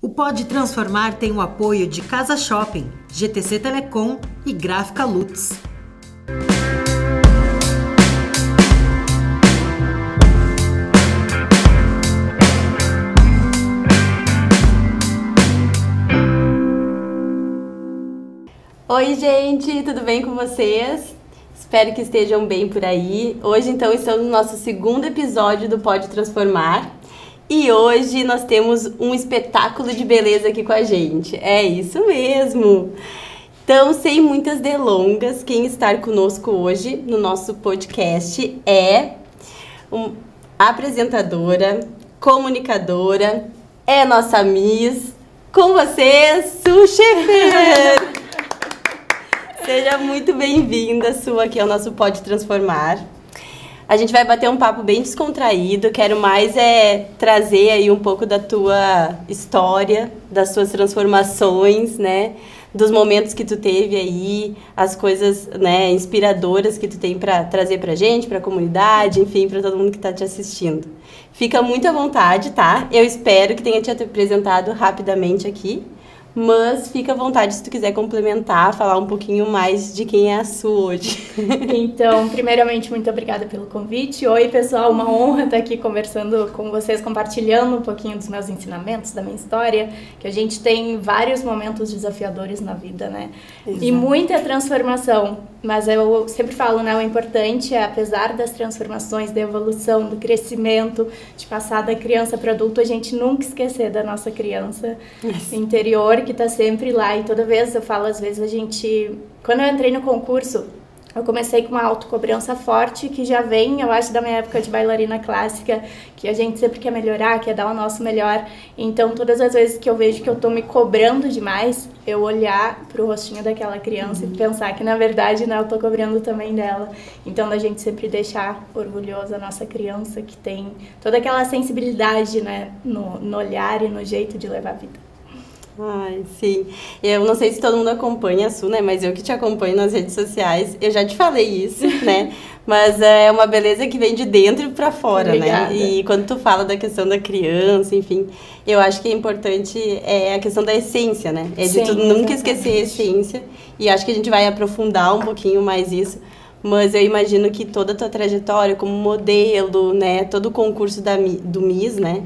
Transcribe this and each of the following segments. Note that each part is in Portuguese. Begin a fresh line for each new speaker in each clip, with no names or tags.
O Pode Transformar tem o apoio de Casa Shopping, GTC Telecom e Gráfica Lutz.
Oi gente, tudo bem com vocês? Espero que estejam bem por aí. Hoje então estamos no nosso segundo episódio do Pode Transformar. E hoje nós temos um espetáculo de beleza aqui com a gente. É isso mesmo! Então, sem muitas delongas, quem está conosco hoje no nosso podcast é apresentadora, comunicadora, é nossa Miss. Com vocês, Su Schaefer! Seja muito bem-vinda, Su, aqui ao nosso Pode Transformar. A gente vai bater um papo bem descontraído, quero mais trazer aí um pouco da tua história, das tuas transformações, né? Dos momentos que tu teve aí, as coisas, né, inspiradoras que tu tem para trazer pra gente, pra comunidade, enfim, para todo mundo que tá te assistindo. Fica muito à vontade, tá? Eu espero que tenha te apresentado rapidamente aqui. Mas fica à vontade se tu quiser complementar, falar um pouquinho mais de quem é a Su hoje.
Então, primeiramente, muito obrigada pelo convite. Oi, pessoal, uma honra estar aqui conversando com vocês, compartilhando um pouquinho dos meus ensinamentos, da minha história, que a gente tem vários momentos desafiadores na vida, né? Exato. E muita transformação, mas eu sempre falo, né, o importante é, apesar das transformações, da evolução, do crescimento, de passar da criança para adulto, a gente nunca esquecer da nossa criança interior, que tá sempre lá. E toda vez eu falo, às vezes quando eu entrei no concurso, eu comecei com uma autocobrança forte que já vem, eu acho, da minha época de bailarina clássica, que a gente sempre quer melhorar, quer dar o nosso melhor. Então, todas as vezes que eu vejo que eu tô me cobrando demais, eu olhar pro rostinho daquela criança e pensar que, na verdade, né, eu tô cobrando também dela. Então, da gente sempre deixar orgulhosa a nossa criança, que tem toda aquela sensibilidade, né, no olhar e no jeito de levar a vida.
Ai, sim. Eu não sei se todo mundo acompanha a Su, né? Mas eu que te acompanho nas redes sociais, eu já te falei isso, né? Mas é uma beleza que vem de dentro pra fora,
Obrigada.
Né? E quando tu fala da questão da criança, enfim, eu acho que é importante a questão da essência, né? É de
Sim,
tu nunca esquecer a essência. E acho que a gente vai aprofundar um pouquinho mais isso. Mas eu imagino que toda a tua trajetória como modelo, né? Todo o concurso do Miss, né?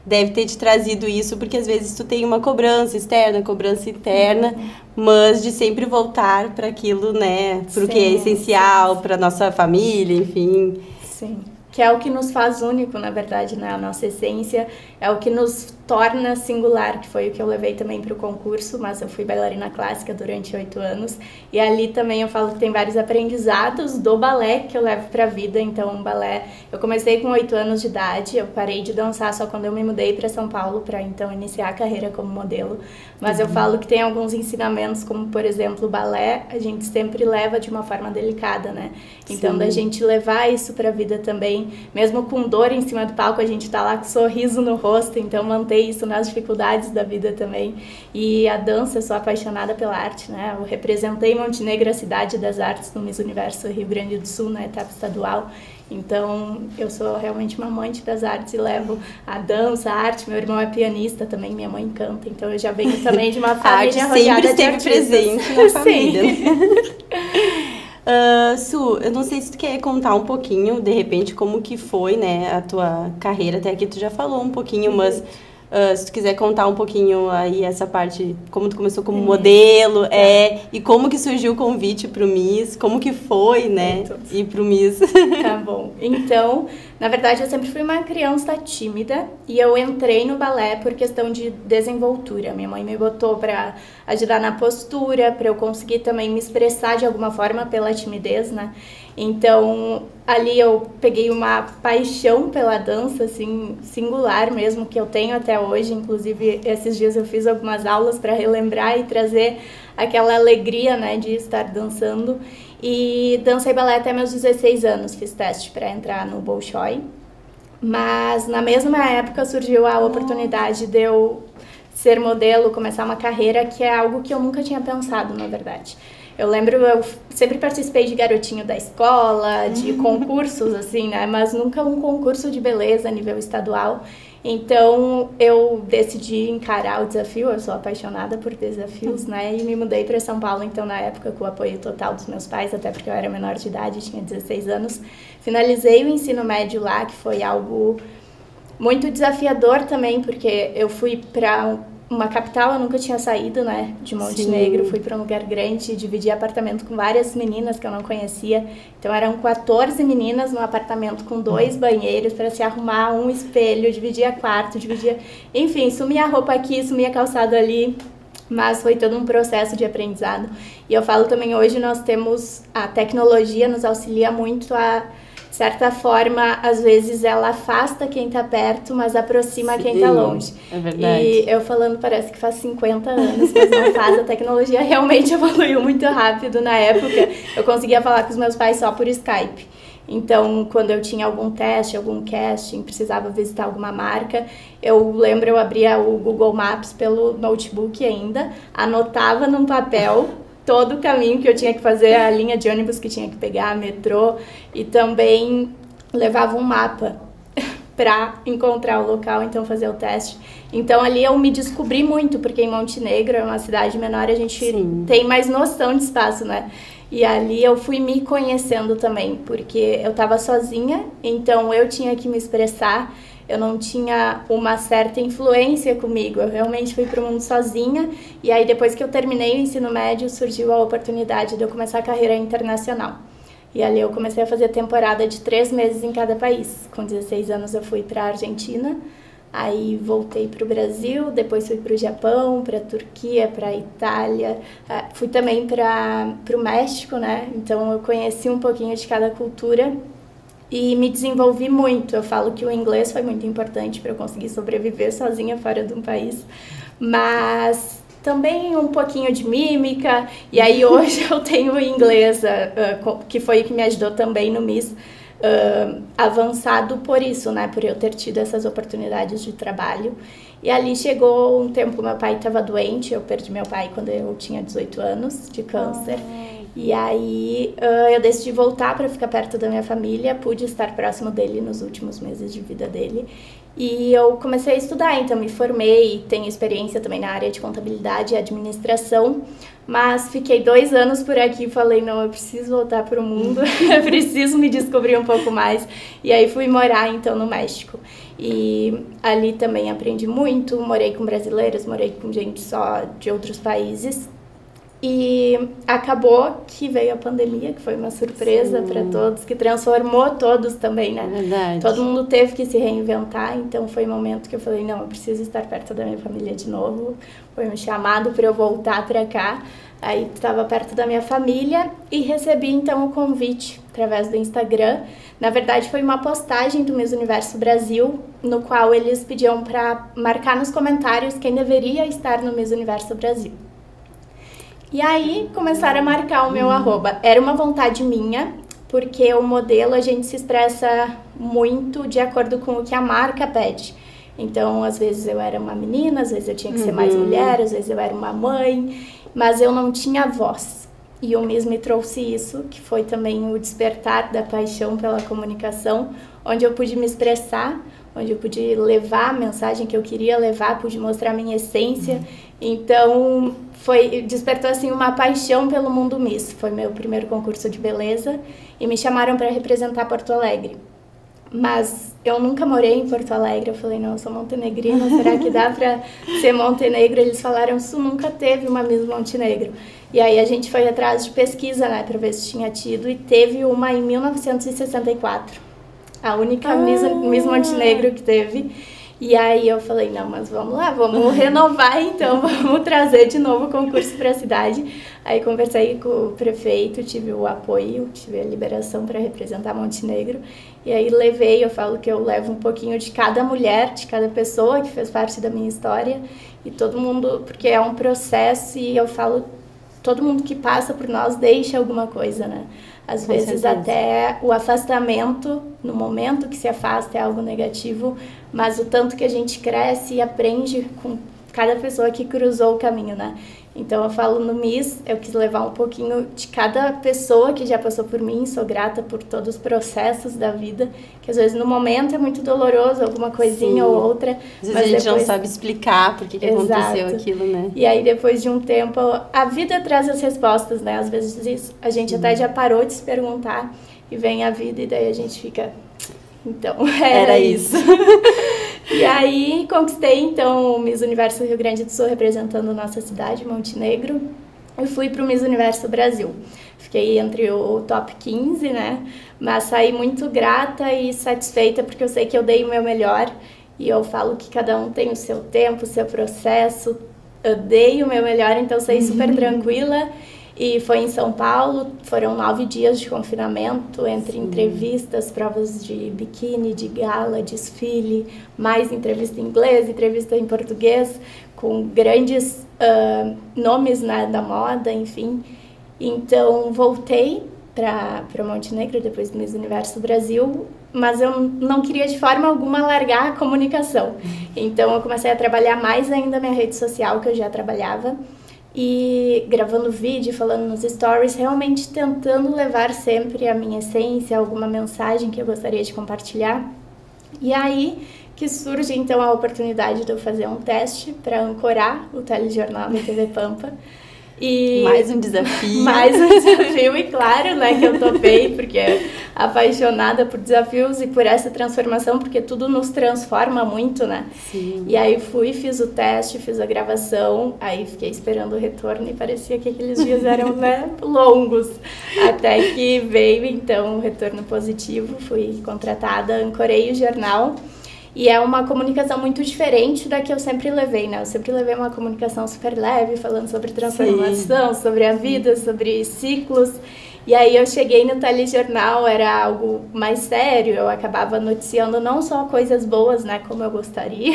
Deve ter te trazido isso, porque às vezes tu tem uma cobrança externa, cobrança interna, mas de sempre voltar para aquilo, né, para o que é essencial, para nossa família, enfim.
Sim, que é o que nos faz único, na verdade, né, a nossa essência, é o que nos torna singular, que foi o que eu levei também para o concurso, mas eu fui bailarina clássica durante 8 anos, e ali também eu falo que tem vários aprendizados do balé que eu levo para a vida. Então, o balé, eu comecei com 8 anos de idade, eu parei de dançar só quando eu me mudei para São Paulo, para então iniciar a carreira como modelo, mas eu falo que tem alguns ensinamentos, como por exemplo o balé, a gente sempre leva de uma forma delicada, né? Então, da gente levar isso para a vida também, mesmo com dor em cima do palco, a gente tá lá com sorriso no rosto, então manter isso nas dificuldades da vida também. E a dança, eu sou apaixonada pela arte, né? Eu representei Montenegro, a cidade das artes, no Miss Universo Rio Grande do Sul, na etapa estadual. Então, eu sou realmente uma amante das artes e levo a dança, a arte. Meu irmão é pianista também, minha mãe canta. Então, eu já venho também de uma família rodeada de artistas.
Presente na família. Su, eu não sei se tu quer contar um pouquinho, de repente, como que foi, né, a tua carreira. Até aqui tu já falou um pouquinho, mas se tu quiser contar um pouquinho aí essa parte, como tu começou como modelo, e como que surgiu o convite pro Miss, como que foi, né, ir pro Miss.
Tá bom. Então, na verdade, eu sempre fui uma criança tímida e eu entrei no balé por questão de desenvoltura. Minha mãe me botou para ajudar na postura, para eu conseguir também me expressar de alguma forma pela timidez, né? Então, ali eu peguei uma paixão pela dança, assim, singular mesmo, que eu tenho até hoje. Inclusive, esses dias eu fiz algumas aulas para relembrar e trazer aquela alegria, né, de estar dançando. E dancei balé até meus 16 anos, fiz teste para entrar no Bolshoi. Mas na mesma época surgiu a oportunidade de eu ser modelo, começar uma carreira, que é algo que eu nunca tinha pensado, na verdade. Eu lembro, eu sempre participei de garotinho da escola, de concursos, assim, né? Mas nunca um concurso de beleza a nível estadual. Então, eu decidi encarar o desafio, eu sou apaixonada por desafios, né? E me mudei para São Paulo, então, na época, com o apoio total dos meus pais, até porque eu era menor de idade, tinha 16 anos. Finalizei o ensino médio lá, que foi algo muito desafiador também, porque eu fui para uma capital, eu nunca tinha saído, né, de Montenegro. Fui para um lugar grande, dividi apartamento com várias meninas que eu não conhecia. Então eram 14 meninas num apartamento com 2 banheiros para se arrumar, um espelho, dividia quarto, enfim, sumia a roupa aqui, sumia calçado ali. Mas foi todo um processo de aprendizado. E eu falo também, hoje nós temos, a tecnologia nos auxilia muito a, de certa forma, às vezes ela afasta quem está perto, mas aproxima quem está longe.
É verdade.
E eu falando, parece que faz 50 anos, mas não faz. A tecnologia realmente evoluiu muito rápido. Na época, eu conseguia falar com os meus pais só por Skype. Então, quando eu tinha algum teste, algum casting, precisava visitar alguma marca, eu lembro, eu abria o Google Maps pelo notebook ainda, anotava num papel todo o caminho que eu tinha que fazer, a linha de ônibus que tinha que pegar, metrô, e também levava um mapa para encontrar o local, então fazer o teste. Então ali eu me descobri muito, porque em Montenegro é uma cidade menor, a gente tem mais noção de espaço, né? E ali eu fui me conhecendo também, porque eu estava sozinha, então eu tinha que me expressar, eu não tinha uma certa influência comigo, eu realmente fui para o mundo sozinha. E aí depois que eu terminei o ensino médio, surgiu a oportunidade de eu começar a carreira internacional. E ali eu comecei a fazer temporada de 3 meses em cada país. Com 16 anos eu fui para a Argentina, aí voltei para o Brasil, depois fui para o Japão, para a Turquia, para a Itália, fui também para o México, né? Então eu conheci um pouquinho de cada cultura e me desenvolvi muito. Eu falo que o inglês foi muito importante para eu conseguir sobreviver sozinha fora de um país, mas também um pouquinho de mímica. E aí hoje eu tenho inglês, que foi o que me ajudou também no Miss, avançado por isso, né? Por eu ter tido essas oportunidades de trabalho. E ali chegou um tempo, meu pai estava doente, eu perdi meu pai quando eu tinha 18 anos, de câncer. E aí eu decidi voltar para ficar perto da minha família, pude estar próximo dele nos últimos meses de vida dele. E eu comecei a estudar, então me formei, tenho experiência também na área de contabilidade e administração, mas fiquei 2 anos por aqui e falei, não, eu preciso voltar para o mundo, eu preciso me descobrir um pouco mais. E aí fui morar então no México. E ali também aprendi muito, morei com brasileiros, morei com gente só de outros países. E acabou que veio a pandemia, que foi uma surpresa para todos, que transformou todos também, né?
É verdade.
Todo mundo teve que se reinventar, então foi um momento que eu falei, não, eu preciso estar perto da minha família de novo. Foi um chamado para eu voltar para cá. Aí estava perto da minha família e recebi então o convite através do Instagram. Na verdade foi uma postagem do Miss Universo Brasil, no qual eles pediam para marcar nos comentários quem deveria estar no Miss Universo Brasil. E aí começaram a marcar o meu arroba. Era uma vontade minha, porque o modelo a gente se expressa muito de acordo com o que a marca pede. Então, às vezes eu era uma menina, às vezes eu tinha que ser mais mulher, às vezes eu era uma mãe, mas eu não tinha voz. E o Miss me trouxe isso, que foi também o despertar da paixão pela comunicação, onde eu pude me expressar, onde eu pude levar a mensagem que eu queria levar, pude mostrar a minha essência. Então, despertou assim uma paixão pelo mundo Miss. Foi meu primeiro concurso de beleza e me chamaram para representar Porto Alegre. Mas eu nunca morei em Porto Alegre. Eu falei, não, eu sou montenegrina, será que dá para ser Montenegro? Eles falaram, isso nunca teve uma Miss Montenegro. E aí a gente foi atrás de pesquisa, né, para ver se tinha tido, e teve uma em 1964. A única Miss Montenegro que teve. E aí eu falei, não, mas vamos lá, vamos renovar então, vamos trazer de novo o concurso para a cidade. Aí conversei com o prefeito, tive o apoio, tive a liberação para representar Montenegro. E aí eu falo que eu levo um pouquinho de cada mulher, de cada pessoa que fez parte da minha história. E todo mundo, porque é um processo e eu falo, todo mundo que passa por nós deixa alguma coisa, né? Às vezes até o afastamento, no momento que se afasta, é algo negativo, mas o tanto que a gente cresce e aprende com cada pessoa que cruzou o caminho, né? Então eu falo no Miss, eu quis levar um pouquinho de cada pessoa que já passou por mim, sou grata por todos os processos da vida, que às vezes no momento é muito doloroso, alguma coisinha ou outra.
Às vezes a gente não sabe explicar por que aconteceu aquilo, né?
E aí depois de um tempo, a vida traz as respostas, né? Às vezes a gente até já parou de se perguntar e vem a vida e daí a gente fica... Então, era isso. E aí, conquistei, então, o Miss Universo Rio Grande do Sul, representando nossa cidade, Montenegro. E fui pro Miss Universo Brasil. Fiquei entre o top 15, né? Mas saí muito grata e satisfeita, porque eu sei que eu dei o meu melhor. E eu falo que cada um tem o seu tempo, o seu processo. Eu dei o meu melhor, então saí super tranquila. E foi em São Paulo, foram 9 dias de confinamento, entre entrevistas, provas de biquíni, de gala, desfile, mais entrevista em inglês, entrevista em português, com grandes nomes, né, da moda, enfim. Então, voltei para Montenegro, depois do Miss Universo Brasil, mas eu não queria de forma alguma largar a comunicação. Então, eu comecei a trabalhar mais ainda a minha rede social, que eu já trabalhava, e gravando vídeo, falando nos stories, realmente tentando levar sempre a minha essência, alguma mensagem que eu gostaria de compartilhar. E aí que surge então a oportunidade de eu fazer um teste para ancorar o telejornal da TV Pampa. E
mais um desafio.
Mais um desafio, e claro, né, que eu topei, porque apaixonada por desafios e por essa transformação, porque tudo nos transforma muito, né?
Sim.
E aí fui, fiz o teste, fiz a gravação, aí fiquei esperando o retorno e parecia que aqueles dias eram, né, longos. Até que veio, então, o retorno positivo, fui contratada, ancorei o jornal. E é uma comunicação muito diferente da que eu sempre levei, né? Eu sempre levei uma comunicação super leve, falando sobre transformação, sobre a vida, sobre ciclos. E aí eu cheguei no telejornal, era algo mais sério, eu acabava noticiando não só coisas boas, né, como eu gostaria.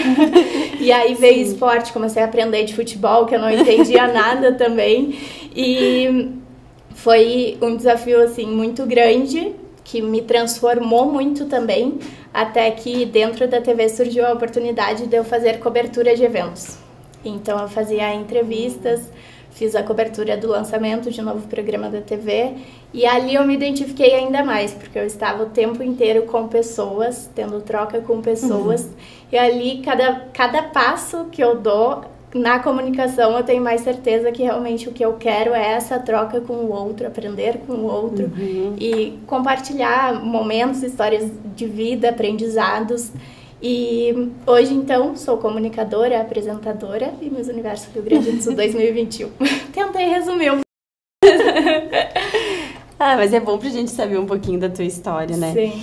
E aí veio esporte, comecei a aprender de futebol, que eu não entendia nada também. E foi um desafio, assim, muito grande, que me transformou muito também, até que dentro da TV surgiu a oportunidade de eu fazer cobertura de eventos. Então eu fazia entrevistas, fiz a cobertura do lançamento de um novo programa da TV, e ali eu me identifiquei ainda mais, porque eu estava o tempo inteiro com pessoas, tendo troca com pessoas, e ali cada passo que eu dou na comunicação, eu tenho mais certeza que realmente o que eu quero é essa troca com o outro, aprender com o outro e compartilhar momentos, histórias de vida, aprendizados. E hoje, então, sou comunicadora, apresentadora e Miss Universo Rio Grande do Sul 2021. Tentei resumir
mas é bom pra gente saber um pouquinho da tua história, né?
Sim.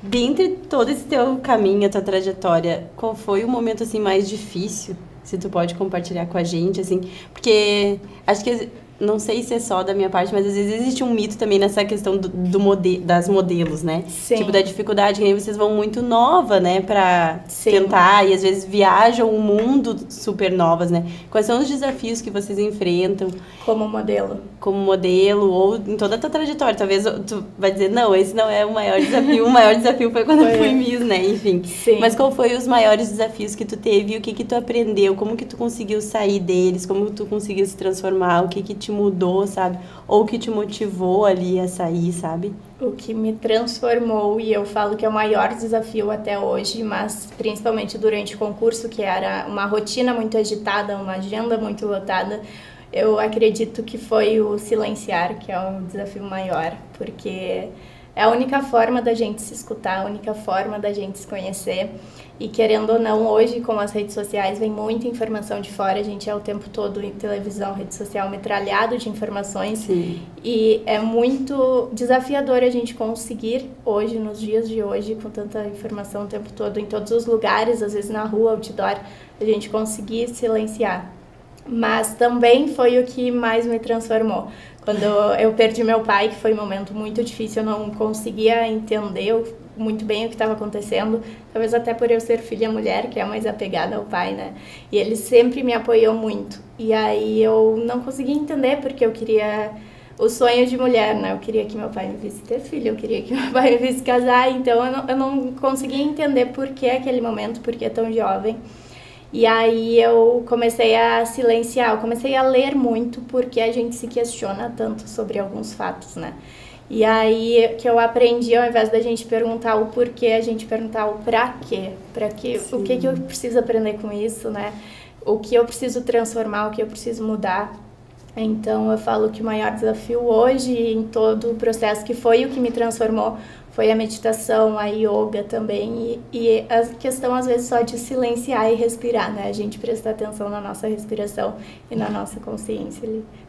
Dentre todo esse teu caminho, a tua trajetória, qual foi o momento, assim, mais difícil? Se tu pode compartilhar com a gente, assim, porque acho que, não sei se é só da minha parte, mas às vezes existe um mito também nessa questão das modelos, né?
Sim.
Tipo, da dificuldade, que aí vocês vão muito nova, né, pra
Sim.
tentar, e às vezes viajam o mundo super novas, né? Quais são os desafios que vocês enfrentam?
Como modelo.
Como modelo, ou em toda a tua trajetória. Talvez tu vai dizer, não, esse não é o maior desafio, o maior desafio foi quando eu fui Miss, né? Enfim.
Sim.
Mas qual foi os maiores desafios que tu teve? O que que tu aprendeu? Como que tu conseguiu sair deles? Como tu conseguiu se transformar? O que que te mudou, sabe? Ou o que te motivou ali a sair, sabe?
O que me transformou, e eu falo que é o maior desafio até hoje, mas principalmente durante o concurso, que era uma rotina muito agitada, uma agenda muito lotada, eu acredito que foi o silenciar, que é o desafio maior, porque é a única forma da gente se escutar, a única forma da gente se conhecer. E querendo ou não, hoje com as redes sociais vem muita informação de fora, a gente é o tempo todo em televisão, rede social, metralhado de informações.
Sim.
E é muito desafiador a gente conseguir hoje, nos dias de hoje, com tanta informação o tempo todo, em todos os lugares, às vezes na rua, outdoor, a gente conseguir silenciar. Mas também foi o que mais me transformou. Quando eu perdi meu pai, que foi um momento muito difícil, eu não conseguia entender muito bem o que estava acontecendo, talvez até por eu ser filha mulher, que é mais apegada ao pai, né? E ele sempre me apoiou muito. E aí eu não conseguia entender, porque eu queria o sonho de mulher, né? Eu queria que meu pai me visse ter filho, eu queria que meu pai me visse casar, então eu não conseguia entender por que aquele momento, por que tão jovem. E aí eu comecei a silenciar, eu comecei a ler muito, porque a gente se questiona tanto sobre alguns fatos, né? E aí que eu aprendi, ao invés da gente perguntar o porquê, a gente perguntar o pra quê. Pra quê? O que eu preciso aprender com isso, né? O que eu preciso transformar, o que eu preciso mudar. Então eu falo que o maior desafio hoje, em todo o processo que foi o que me transformou, foi a meditação, a yoga também, e a questão às vezes só de silenciar e respirar, né? A gente prestar atenção na nossa respiração e na nossa consciência,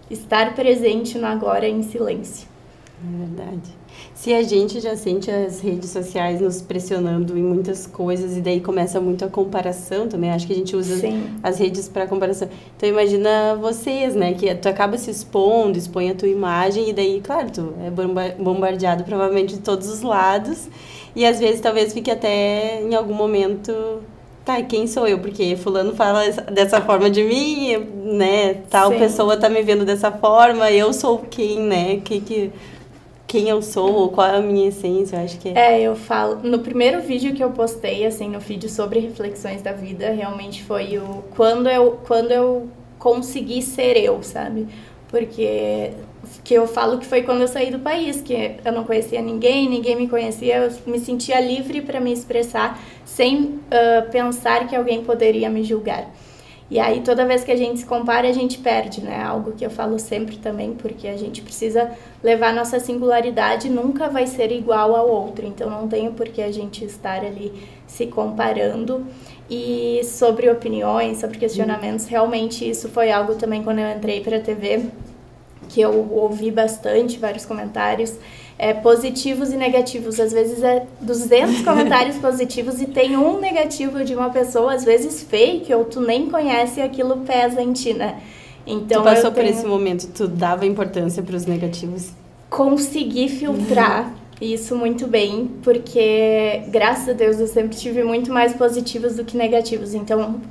estar presente no agora em silêncio.
É verdade. Se a gente já sente as redes sociais nos pressionando em muitas coisas e daí começa muito a comparação também, acho que a gente usa as redes para comparação. Então imagina vocês, né, que tu acaba se expondo, expõe a tua imagem e daí, claro, tu é bombardeado provavelmente de todos os lados e às vezes talvez fique até em algum momento, tá, quem sou eu? Porque fulano fala dessa forma de mim, né, tal pessoa tá me vendo dessa forma, eu sou quem, né, quem eu sou, ou qual é a minha essência, eu acho que
eu falo, no primeiro vídeo que eu postei, assim, no vídeo sobre reflexões da vida, realmente foi quando eu consegui ser eu, sabe? Porque que eu falo que foi quando eu saí do país, que eu não conhecia ninguém me conhecia, eu me sentia livre para me expressar sem pensar que alguém poderia me julgar. E aí, toda vez que a gente se compara, a gente perde, né? Algo que eu falo sempre também, porque a gente precisa levar nossa singularidade, nunca vai ser igual ao outro. Então, não tem por que a gente estar ali se comparando. E sobre opiniões, sobre questionamentos, realmente isso foi algo também quando eu entrei para a TV, que eu ouvi bastante, vários comentários. Positivos e negativos, às vezes 200 comentários positivos e tem um negativo de uma pessoa, às vezes fake, ou tu nem conhece e aquilo pesa em ti, né? Então,
tu passou por esse momento, tu dava importância para os negativos?
Consegui filtrar isso muito bem, porque graças a Deus eu sempre tive muito mais positivos do que negativos. Então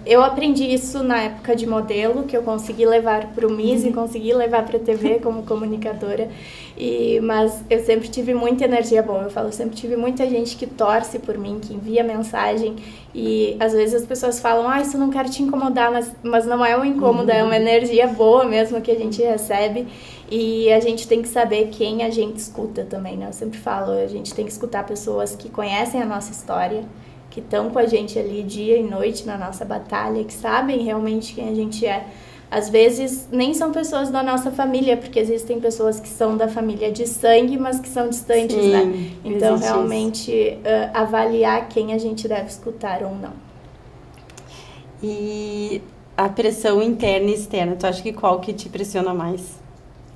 eu aprendi isso na época de modelo, que eu consegui levar para o MIS e consegui levar para a TV como comunicadora. Mas eu sempre tive muita energia boa, eu falo, eu sempre tive muita gente que torce por mim, que envia mensagem, e às vezes as pessoas falam, isso não quero te incomodar, mas não é um incômodo, é uma energia boa mesmo que a gente recebe, e a gente tem que saber quem a gente escuta também, né? Eu sempre falo, a gente tem que escutar pessoas que conhecem a nossa história, que estão com a gente ali dia e noite na nossa batalha, que sabem realmente quem a gente é. Às vezes, nem são pessoas da nossa família, porque existem pessoas que são da família de sangue, mas que são distantes, né? Então, realmente, avaliar quem a gente deve escutar ou não.
E a pressão interna e externa, tu acha que qual que te pressiona mais?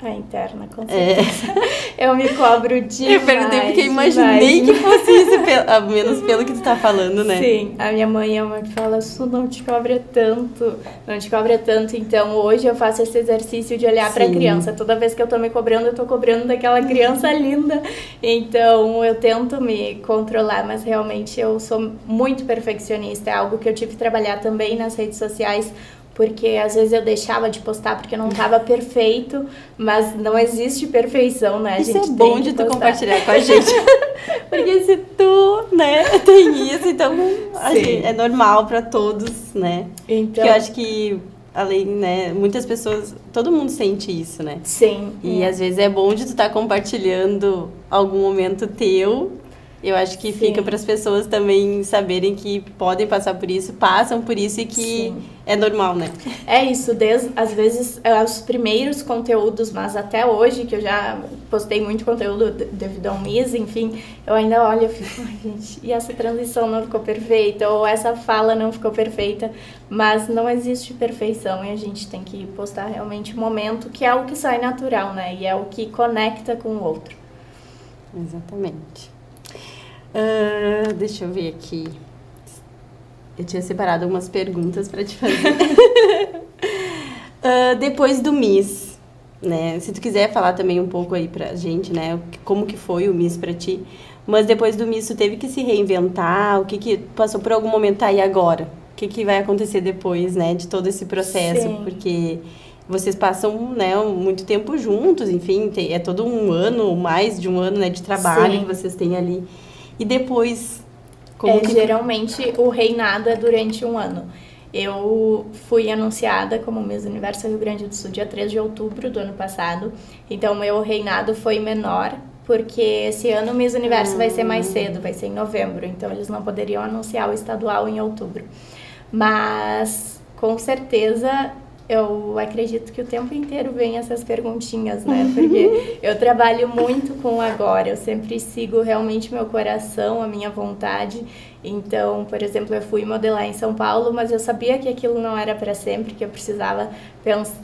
A interna, com certeza. Eu me cobro demais.
Eu perguntei porque imaginei que fosse isso, menos pelo que tu tá falando, né?
Sim, a minha mãe é uma que fala, isso não te cobra tanto, não te cobra tanto. Então, hoje eu faço esse exercício de olhar pra criança. Toda vez que eu tô me cobrando, eu tô cobrando daquela criança linda. Então, eu tento me controlar, mas realmente eu sou muito perfeccionista. É algo que eu tive que trabalhar também nas redes sociais, porque às vezes eu deixava de postar porque não estava perfeito, mas não existe perfeição, né?
Isso é bom de tu compartilhar com a gente. Porque se tu, né, tem isso, então é normal para todos, né? Então, porque eu acho que, além, né, muitas pessoas, todo mundo sente isso, né?
Sim.
E às vezes é bom de tu estar compartilhando algum momento teu. Eu acho que fica para as pessoas também saberem que podem passar por isso, passam por isso e que é normal, né?
É isso, às vezes os primeiros conteúdos, mas até hoje, que eu já postei muito conteúdo devido ao MIS, enfim, eu ainda olho e fico, ai gente, e essa transição não ficou perfeita, ou essa fala não ficou perfeita, mas não existe perfeição e a gente tem que postar realmente o momento, que é o que sai natural, né? E é o que conecta com o outro.
Exatamente. Deixa eu ver aqui. Eu tinha separado algumas perguntas para te fazer. Depois do MIS, né? Se tu quiser falar também um pouco aí pra gente, né? Como que foi o MIS pra ti. Mas depois do MIS, tu teve que se reinventar? O que passou por algum momento aí agora? O que vai acontecer depois, né? De todo esse processo?
Sim.
Porque vocês passam, né, muito tempo juntos, enfim. É todo um ano, mais de um ano, né? De trabalho que vocês têm ali. E depois,
geralmente o reinado é durante um ano. Eu fui anunciada como Miss Universo Rio Grande do Sul dia 3 de outubro do ano passado, então meu reinado foi menor, porque esse ano o Miss Universo vai ser mais cedo, vai ser em novembro, então eles não poderiam anunciar o estadual em outubro. Mas, com certeza, eu acredito que o tempo inteiro vem essas perguntinhas, né? Porque eu trabalho muito com o agora, eu sempre sigo realmente meu coração, a minha vontade. Então, por exemplo, eu fui modelar em São Paulo, mas eu sabia que aquilo não era para sempre, que eu precisava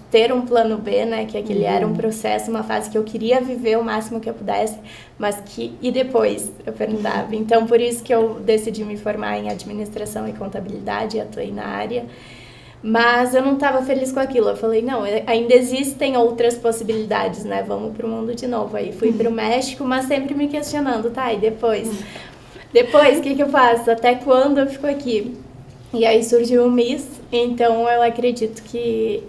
ter um plano B, né? Que aquele era um processo, uma fase que eu queria viver o máximo que eu pudesse, mas que... E depois? Eu perguntava. Então, por isso que eu decidi me formar em administração e contabilidade, e atuei na área. Mas eu não estava feliz com aquilo. Eu falei, não, ainda existem outras possibilidades, né? Vamos pro mundo de novo. Aí fui pro México, mas sempre me questionando, tá, e depois? Depois, o que eu faço? Até quando eu fico aqui? E aí surgiu o Miss, então eu acredito que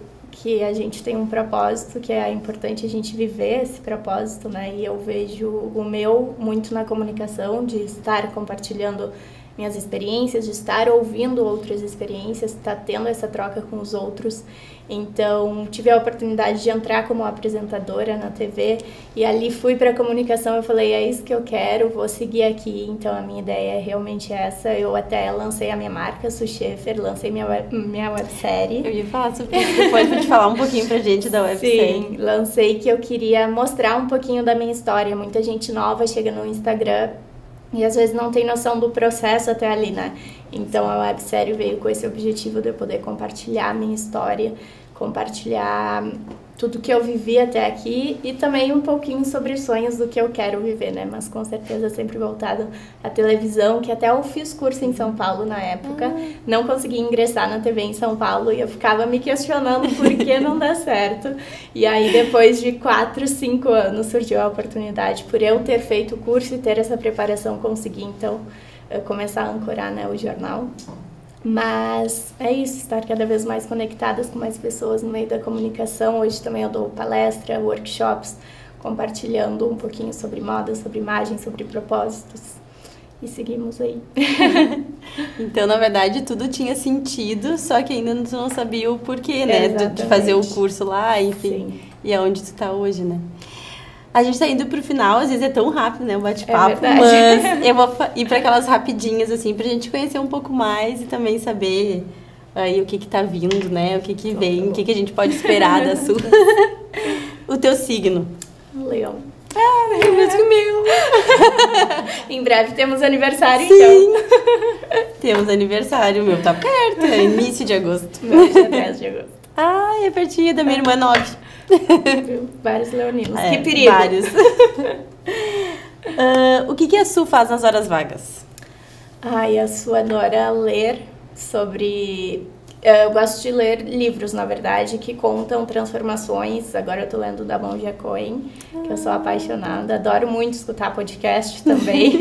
a gente tem um propósito, que é importante a gente viver esse propósito, né? E eu vejo o meu muito na comunicação, de estar compartilhando minhas experiências, de estar ouvindo outras experiências, estar tendo essa troca com os outros. Então, tive a oportunidade de entrar como apresentadora na TV e ali fui para a comunicação. Eu falei, é isso que eu quero, vou seguir aqui. Então, a minha ideia é realmente essa. Eu até lancei a minha marca, Suchefer, lancei minha websérie.
Eu ia falar sobre isso depois, pra te falar um pouquinho pra gente da websérie.
Sim, lancei que eu queria mostrar um pouquinho da minha história. Muita gente nova chega no Instagram e às vezes não tem noção do processo até ali, né? Então a websérie veio com esse objetivo de eu poder compartilhar a minha história, compartilhar tudo que eu vivi até aqui e também um pouquinho sobre os sonhos do que eu quero viver, né? Mas com certeza sempre voltado à televisão, que até eu fiz curso em São Paulo na época, não consegui ingressar na TV em São Paulo e eu ficava me questionando por que não dá certo. E aí depois de 4, 5 anos surgiu a oportunidade, por eu ter feito o curso e ter essa preparação, consegui então começar a ancorar, né, o jornal. Mas é isso, estar cada vez mais conectadas com mais pessoas no meio da comunicação. Hoje também eu dou palestra, workshops, compartilhando um pouquinho sobre moda, sobre imagem, sobre propósitos. E seguimos aí.
Então, na verdade, tudo tinha sentido, só que ainda não sabia o porquê, né? De fazer o curso lá, enfim. Sim. E aonde tu tá hoje, né? A gente tá indo pro final, às vezes é tão rápido, né, o bate-papo, mas eu vou ir para aquelas rapidinhas, assim, pra gente conhecer um pouco mais e também saber aí o que tá vindo, né, o que vem, o que a gente pode esperar da sua. O teu signo?
Leão.
Ah, é o mesmo que o meu.
Em breve temos aniversário,
sim.
Então.
Temos aniversário, o meu tá perto, é início de agosto.
Meu é 10 de agosto.
Ah, é pertinho da minha irmã 9.
Vários leoninos. Que perigo.
Vários. O que a Su faz nas horas vagas?
Ai, a Su adora ler sobre... Eu gosto de ler livros, na verdade, que contam transformações. Agora eu tô lendo da Monja Coen, que eu sou apaixonada. Adoro muito escutar podcast também.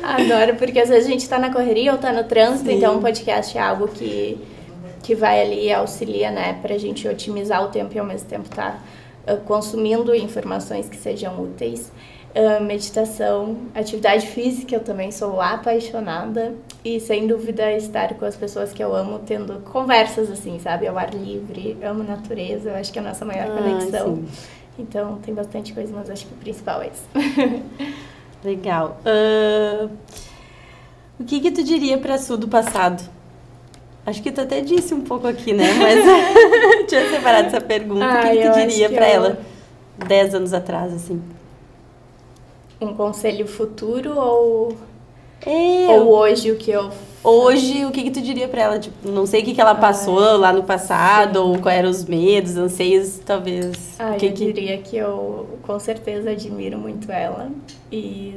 Adoro, porque às vezes a gente tá na correria ou tá no trânsito, sim. Então um podcast é algo que vai ali e auxilia, né, pra gente otimizar o tempo e ao mesmo tempo tá consumindo informações que sejam úteis. Meditação, atividade física, eu também sou apaixonada e sem dúvida estar com as pessoas que eu amo, tendo conversas assim, sabe, ao ar livre, amo natureza, eu acho que é a nossa maior conexão. Sim. Então tem bastante coisa, mas acho que o principal é isso.
Legal. O que tu diria pra Su do passado? Acho que tu até disse um pouco aqui, né? Mas tinha separado essa pergunta. O que tu diria pra ela 10 anos atrás, assim?
Um conselho futuro ou hoje o que eu...
Hoje, o que tu diria pra ela? Tipo, não sei o que ela passou lá no passado, sim. Ou quais eram os medos, anseios, talvez.
Eu diria que eu, com certeza, admiro muito ela e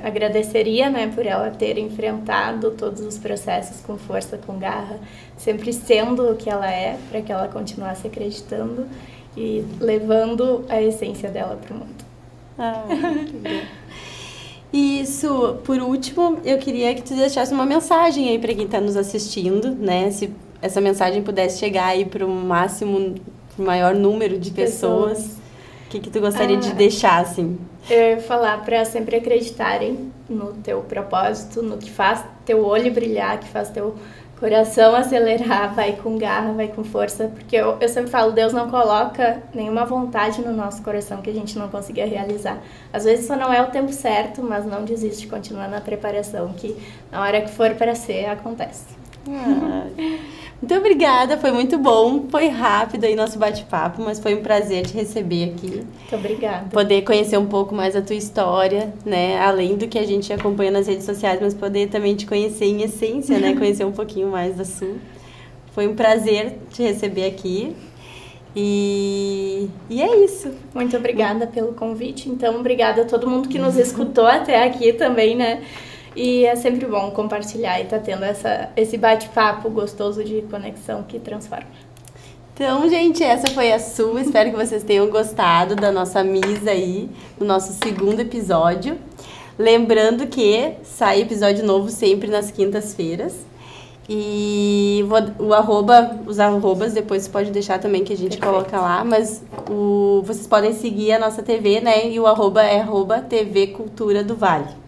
agradeceria, né, por ela ter enfrentado todos os processos com força, com garra, sempre sendo o que ela é, para que ela continuasse acreditando e levando a essência dela pro mundo.
Que bom. E isso, por último, eu queria que tu deixasse uma mensagem aí para quem está nos assistindo, né? Se essa mensagem pudesse chegar aí para o máximo, pro maior número de pessoas, o que tu gostaria de deixar, assim?
Eu ia falar para sempre acreditarem no teu propósito, no que faz teu olho brilhar, que faz teu Coração acelerar, vai com garra, vai com força, porque eu sempre falo, Deus não coloca nenhuma vontade no nosso coração que a gente não consiga realizar. Às vezes só não é o tempo certo, mas não desiste, continua na preparação, que na hora que for para ser, acontece.
Muito obrigada, foi muito bom, foi rápido aí nosso bate-papo, mas foi um prazer te receber aqui.
Muito obrigada.
Poder conhecer um pouco mais a tua história, né, além do que a gente acompanha nas redes sociais, mas poder também te conhecer em essência, né, conhecer um pouquinho mais da Su. Foi um prazer te receber aqui e é isso.
Muito obrigada pelo convite, então obrigada a todo mundo que nos escutou até aqui também, né. E é sempre bom compartilhar e estar tendo esse bate-papo gostoso de conexão que transforma.
Então, gente, essa foi a Su. Espero que vocês tenham gostado da nossa Miss aí, do nosso segundo episódio. Lembrando que sai episódio novo sempre nas quintas-feiras. E os arrobas depois você pode deixar também que a gente coloca lá. Mas vocês podem seguir a nossa TV, né? E o arroba é @TV Cultura do Vale.